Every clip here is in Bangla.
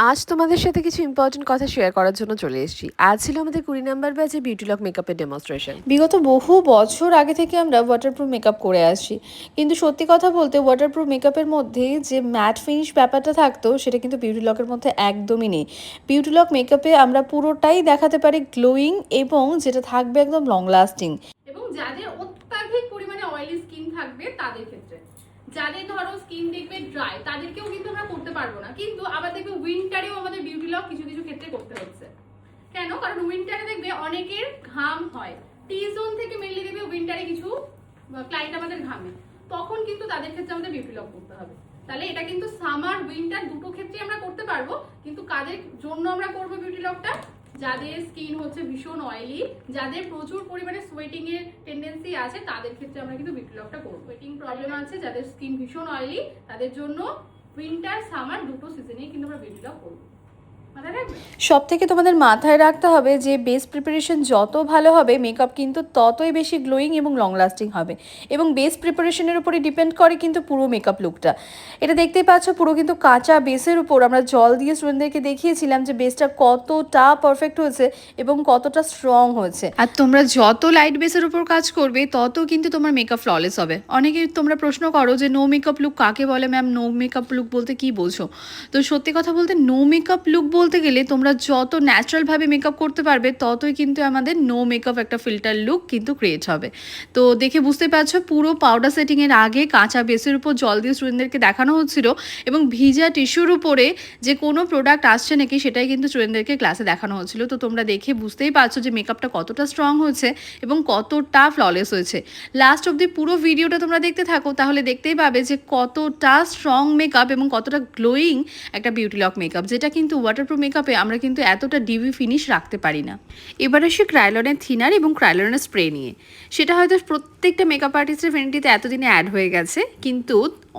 আজ তোমাদের সাথে কিছু ইম্পর্টেন্ট কথা শেয়ার করার জন্য চলে এসেছি। আজ ছিল আমাদের 20 নাম্বার ব্যাচে বিউটি লক মেকআপের ডেমনস্ট্রেশন। বিগত বহু বছর আগে থেকে আমরা ওয়াটারপ্রুফ মেকআপ করে আসছি, কিন্তু সত্যি কথা বলতে ওয়াটারপ্রুফ মেকআপের মধ্যে যে ম্যাট ফিনিশ ব্যাপারটা থাকতো সেটা কিন্তু বিউটি লকের মধ্যে একদমই নেই। বিউটি লক মেকআপে আমরা পুরোটাই দেখাতে পারি গ্লোয়িং এবং যেটা থাকবে একদম লং লাস্টিং। এবং যাদের অত্যাধিক পরিমাণে অয়েলি স্কিন থাকবে তাদের ক্ষেত্রে, যাদের ধরো স্কিন দেখবে ড্রাই তাদেরকেও কিন্তু আমরা করতে পারবো না, কিন্তু আবার দেখবে উইন্টারেও আমাদের বিউটি লক কিছু কিছু ক্ষেত্রে করতে হচ্ছে। কেন? কারণ উইন্টারে দেখবে অনেকের ঘাম হয়, টি জোন থেকে মেনলি দেখবে উইন্টারে কিছু ক্লায়েন্ট আমাদের ঘামে, তখন কিন্তু তাদের ক্ষেত্রে আমাদের বিউটি লক করতে হবে। তাহলে এটা কিন্তু সামার উইন্টার দুটো ক্ষেত্রে আমরা করতে পারবো, কিন্তু কাদের জন্য আমরা করবো বিউটি লকটা? যাদের স্কিন হচ্ছে ভীষণ অয়েলি, যাদের প্রচুর পরিমাণে সোয়েটিং এর টেন্ডেন্সি আছে তাদের ক্ষেত্রে আমরা কিন্তু বিউটি লকটা করবো। সোয়েটিং প্রবলেম আছে যাদের স্কিন ভীষণ অয়েলি তাদের জন্য উইন্টার সামার দুটো সিজনেই কিন্তু আমরা বিউটি লক করবো। সব থেকে তোমাদের মাথায় রাখতে হবে যে বেস প্রিপারেশন যত ভালো হবে মেকআপ কিন্তু ততই বেশি গ্লোয়িং এবং লং লাস্টিং হবে, এবং বেস প্রিপারেশনের উপরে ডিপেন্ড করে কিন্তু পুরো মেকআপ লুকটা। এটা দেখতেই পাচ্ছ পুরো কিন্তু কাঁচা বেসের উপর আমরা জল দিয়ে স্টুডেন্টদেরকে দেখিয়েছিলাম যে বেসটা কতটা পারফেক্ট হয়েছে এবং কতটা স্ট্রং হয়েছে। আর তোমরা যত লাইট বেসের উপর কাজ করবে তত কিন্তু তোমার মেকআপ ফ্ললেস হবে। অনেকেই তোমরা প্রশ্ন করো যে নো মেকআপ লুক কাকে বলে ম্যাম, নো মেকআপ লুক বলতে কি বলছো? তো সত্যি কথা বলতে নো মেকআপ লুক বলতে গেলে তোমরা যত ন্যাচারালভাবে মেকআপ করতে পারবে ততই কিন্তু আমাদের নো মেকআপ একটা ফিল্টার লুক কিন্তু ক্রিয়েট হবে। তো দেখে বুঝতে পারছো পুরো পাউডার সেটিংয়ের আগে কাঁচা বেসের উপর জল দিয়ে স্টুডেন্টদেরকে দেখানো হচ্ছিল, এবং ভিজা টিস্যুর উপরে যে কোনো প্রোডাক্ট আসছে নাকি সেটাই কিন্তু স্টুডেন্টদেরকে ক্লাসে দেখানো হচ্ছিল। তো তোমরা দেখে বুঝতেই পারছো যে মেকআপটা কতটা স্ট্রং হয়েছে এবং কতটা ফ্ললেস হয়েছে। লাস্ট অব দি পুরো ভিডিওটা তোমরা দেখতে থাকো, তাহলে দেখতেই পাবে যে কতটা স্ট্রং মেকআপ এবং কতটা গ্লোয়িং একটা বিউটি লক মেকআপ, যেটা কিন্তু ওয়াটারপ্রুফ মেকআপে আমরা কিন্তু এতটা ডিবি ফিনিশ রাখতে পারি না। এবার আসি ক্রায়োলনের থিনার এবং ক্রায়োলনের স্প্রে নিয়ে। সেটা হয়তো প্রত্যেকটা মেকআপ আর্টিস্টের ভ্যানিটিতে এতদিনে অ্যাড হয়ে গেছে, কিন্তু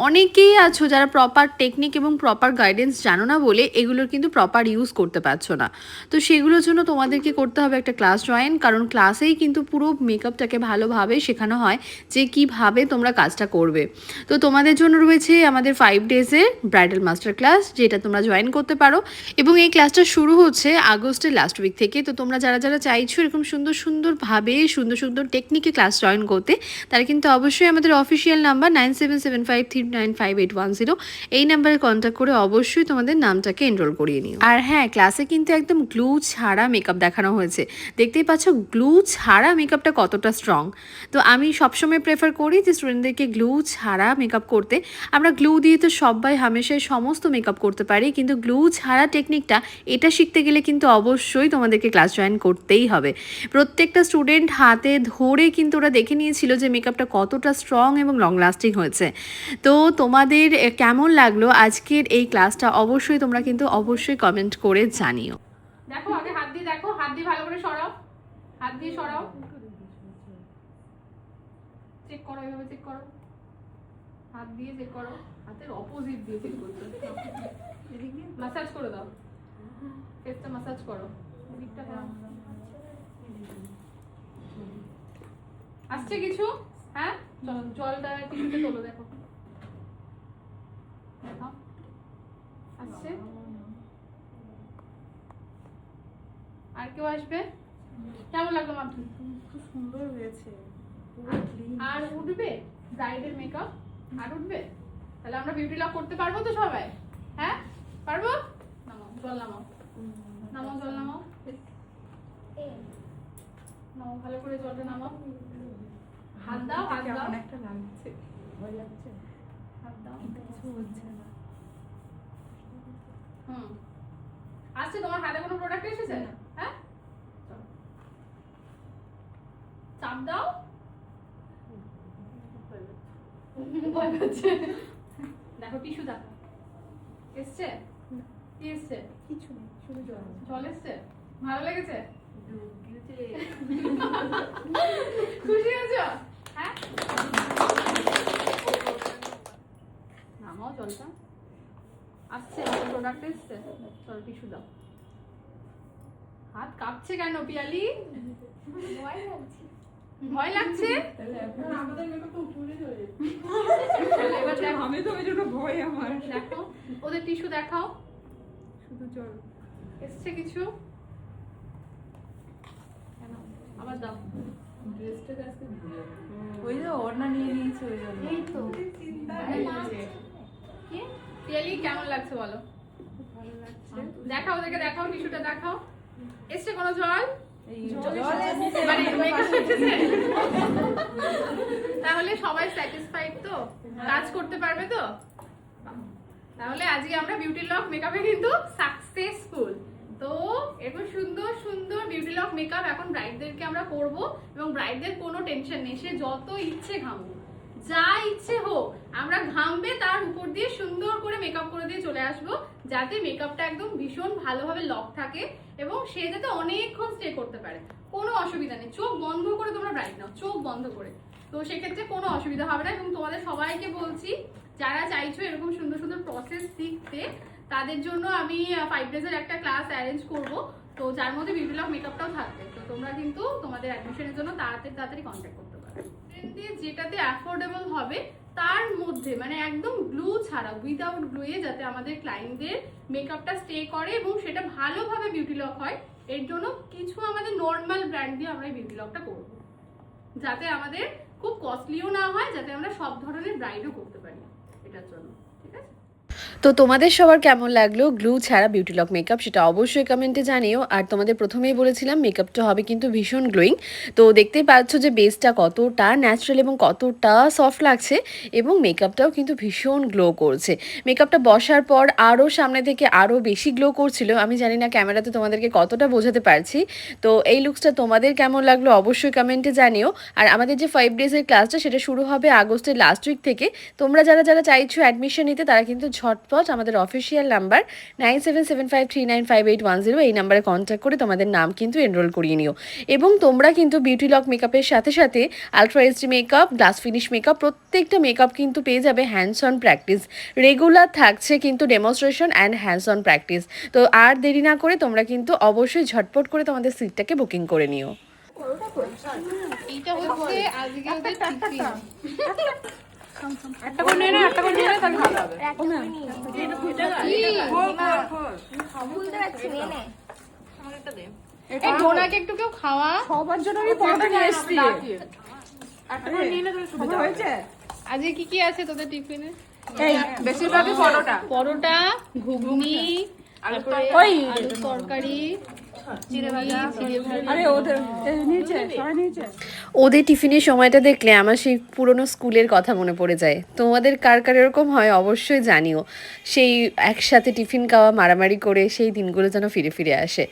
অনেকেই আছো যারা প্রপার টেকনিক এবং প্রপার গাইডেন্স জানো না বলে এগুলোর কিন্তু প্রপার ইউজ করতে পারছো না। তো সেগুলোর জন্য তোমাদেরকে করতে হবে একটা ক্লাস জয়েন, কারণ ক্লাসেই কিন্তু পুরো মেকআপটাকে ভালোভাবে শেখানো হয় যে কীভাবে তোমরা কাজটা করবে। তো তোমাদের জন্য রয়েছে আমাদের 5 ডেজের ব্রাইডাল মাস্টার ক্লাস, যেটা তোমরা জয়েন করতে পারো, এবং এই ক্লাসটা শুরু হচ্ছে আগস্টের লাস্ট উইক থেকে। তো তোমরা যারা যারা চাইছো এরকম সুন্দর সুন্দরভাবে সুন্দর সুন্দর টেকনিকে ক্লাস জয়েন করতে, তারা কিন্তু অবশ্যই আমাদের অফিসিয়াল নাম্বার 9775395810 এই নাম্বারে কন্ট্যাক্ট করে অবশ্যই তোমাদের নামটাকে এনরোল করিয়ে নিও। আর হ্যাঁ, ক্লাসে কিন্তু একদম গ্লু ছাড়া মেকআপ দেখানো হয়েছে। দেখতেই পাচ্ছ গ্লু ছাড়া মেকআপটা কতটা স্ট্রং। তো আমি সবসময় প্রেফার করি যে স্টুডেন্টদেরকে গ্লু ছাড়া মেকআপ করতে। আমরা গ্লু দিয়ে তো সবাই হামেশাই সমস্ত মেকআপ করতে পারি, কিন্তু গ্লু ছাড়া টেকনিকটা এটা শিখতে গেলে কিন্তু অবশ্যই তোমাদেরকে ক্লাস জয়েন করতেই হবে। প্রত্যেকটা স্টুডেন্ট হাতে ধরে কিন্তু ওরা দেখে নিয়েছিল যে মেকআপটা কতটা স্ট্রং এবং লং লাস্টিং হয়েছে। তো তোমাদের কেমন লাগলো আজকের এই ক্লাসটা অবশ্যই তোমরা কিন্তু অবশ্যই কমেন্ট করে জানিও। দেখো আগে হাত দিয়ে দেখো, হাত দিয়ে ভালো করে সরাও, হাত দিয়ে সরাও, চেক করো, এইভাবে চেক করো, হাত দিয়ে চেক করো, হাতের অপোজিট দিয়ে চেক করতে, মাসাজ করে দাও, ফেসটা মাসাজ করো, দিকটা করো। আসছে কিছু? হ্যাঁ, জলটা টিস্যুতে তোলো, দেখো দেখো আসছে। আর কেউ আসবে? কেমন লাগলো মাত্র? খুব সুন্দর হয়েছে, আর উঠবে ব্রাইডের মেকআপ? আর উঠবে? তাহলে আমরা বিউটি লক করতে পারবো তো সবাই? হ্যাঁ পারবো? নামাও জল, নামাও নামাও জল, নামাও নামাও, ভালো করে জলটা নামাও। হাত দাও, হাত দাও, অনেকটা লাগছে, ভয় লাগছে, হাত দাও, কিছু হচ্ছে না। আসছে তোমার হাতে কোনো প্রোডাক্ট এসেছে? হ্যাঁ, চাপ দাও, ভয় পাচ্ছে। দেখো টিস্যু দেখো, এসছে? কি এসছে? কিছু নেই, শুধু জল। জল এসছে? ভালো লেগেছে? খুশি হয়েছো? হ্যাঁ, নামাও জলটা। আসছে প্রোডাক্ট এসছে, চলো টিস্যু দাও। হাত কাঁপছে কেন পিয়ালি? ভয় লাগছে? আমাদের মেকআপ তো পুরো চলে এবার দেখো, আমি তো ওই জন্য ভয় আমার। দেখো ওদের টিস্যু দেখাও, শুধু জল। এসছে কিছু? আবার দাও। ড্রেসটা আজকে ভুলে গেছি। ওই যে ওড়না নিয়ে নিয়েছে ওই জন্য। এই তো চিন্তা কি রিয়েলি কেমন লাগছে বলো? ভালো লাগছে। দেখাও, ওদেরকে দেখাও, টিস্যুটা দেখাও। এসছে কোনো জল? এই জল এসেছে। মানে makeup এসেছে? তাহলে সবাই স্যাটিসফাইড তো? কাজ করতে পারবে তো? তাহলে আজকে আমরা বিউটি লক মেকআপে কিন্তু সাকসেসফুল। তো এরকম সুন্দর সুন্দর বিউটি লক মেকআপ এখন ব্রাইডদেরকে আমরা করব, এবং ব্রাইডদের কোনো টেনশন নেই, সে যত ইচ্ছে ঘামুক, যা ইচ্ছে হোক, আমরা ঘামবে তার উপর দিয়ে সুন্দর করে মেকআপ করে দিয়ে চলে আসবো, যাতে মেকআপটা একদম ভীষণ ভালোভাবে লক থাকে এবং সে যাতে অনেকক্ষণ স্টে করতে পারে। কোনো অসুবিধা নেই, চোখ বন্ধ করে তোমরা ব্রাইড নাও, চোখ বন্ধ করে। তো সেক্ষেত্রে কোনো অসুবিধা হবে না। এবং তোমাদের সবাইকে বলছি, যারা চাইছো এরকম সুন্দর সুন্দর প্রসেস শিখতে, তাদের জন্য আমি 5 ডেজের একটা ক্লাস অ্যারেঞ্জ করব, তো যার মধ্যে বিউটি লক মেকআপটাও থাকবে। তো তোমরা কিন্তু তোমাদের অ্যাডমিশনের জন্য তাড়াতাড়ি কন্ট্যাক্ট করতে পারো। যেটাতে অ্যাফোর্ডেবল হবে তার মধ্যে, মানে একদম গ্লু ছাড়া, উইদাউট গ্লুয়ে যাতে আমাদের ক্লায়েন্টদের মেকআপটা স্টে করে এবং সেটা ভালোভাবে বিউটি লক হয়, এর জন্য কিছু আমাদের নর্মাল ব্র্যান্ড দিয়ে আমরা বিউটি লকটা করব, যাতে আমাদের খুব কস্টলিও না হয়, যাতে আমরা সব ধরনের ব্রাইডও করতে পারি এটার জন্য। ঠিক আছে? তো তোমাদের সবার কেমন লাগলো গ্লু ছাড়া বিউটি লক মেকআপ, সেটা অবশ্যই কমেন্টে জানিও। আর তোমাদের প্রথমেই বলেছিলাম মেকআপটা হবে কিন্তু ভীষণ গ্লোয়িং। তো দেখতেই পাচ্ছ যে বেসটা কতটা ন্যাচারাল এবং কতটা সফট লাগছে, এবং মেকআপটাও কিন্তু ভীষণ গ্লো করছে। মেকআপটা বসার পর আরও সামনে থেকে আরও বেশি গ্লো করছিল। আমি জানি না ক্যামেরাতে তোমাদেরকে কতটা বোঝাতে পারছি। তো এই লুকসটা তোমাদের কেমন লাগলো অবশ্যই কমেন্টে জানিও। আর আমাদের যে 5 ডেজের ক্লাসটা, সেটা শুরু হবে আগস্টের লাস্ট উইক থেকে। তোমরা যারা চাইছো অ্যাডমিশন নিতে, তারা কিন্তু ঝটপট আমাদের অফিসিয়াল নাম্বার 9775395810 এই নাম্বারে কন্ট্যাক্ট করে তোমাদের নাম কিন্তু এনরোল করিয়ে নিও। এবং তোমরা কিন্তু বিউটি লক মেকআপের সাথে সাথে ultra HD makeup, glass finish makeup, প্রত্যেকটা মেকআপ কিন্তু পেয়ে যাবে হ্যান্ডস অন প্র্যাকটিস। রেগুলার থাকছে কিন্তু demonstration and hands on practice. তো আর দেরি না করে তোমরা কিন্তু অবশ্যই ঝটপট করে তোমাদের সিটটাকে বুকিং করে নিও। এইটা হচ্ছে আজকে ওদের টিফিন। একটা করে নিয়ে না, একটা করে নিয়ে না, তাহলে ভালো হবে। এই ডোনাকে একটু কেউ খাওয়া। সবার জন্য আমি পরোটা নিয়ে এসেছি। একটা করে নিয়ে না, তাহলে সুবিধা হয়েছে। আজকে কি কি আছে তোদের টিফিনে? এই বেশিরভাগই পরোটা। পরোটা, ঘুগনি, তারপরে আলুর তরকারি, চিড়ে ভাজা। আরে ওদের নিচে সবাই নিচে। ওদের টিফিনের সময়টা দেখলে আমার সেই পুরনো স্কুলের কথা মনে পড়ে যায়। তোমাদের কার কার এরকম হয় অবশ্যই জানিও। সেই একসাথে টিফিন খাওয়া, মারামারি করে সেই দিনগুলো যেন ফিরে ফিরে আসে।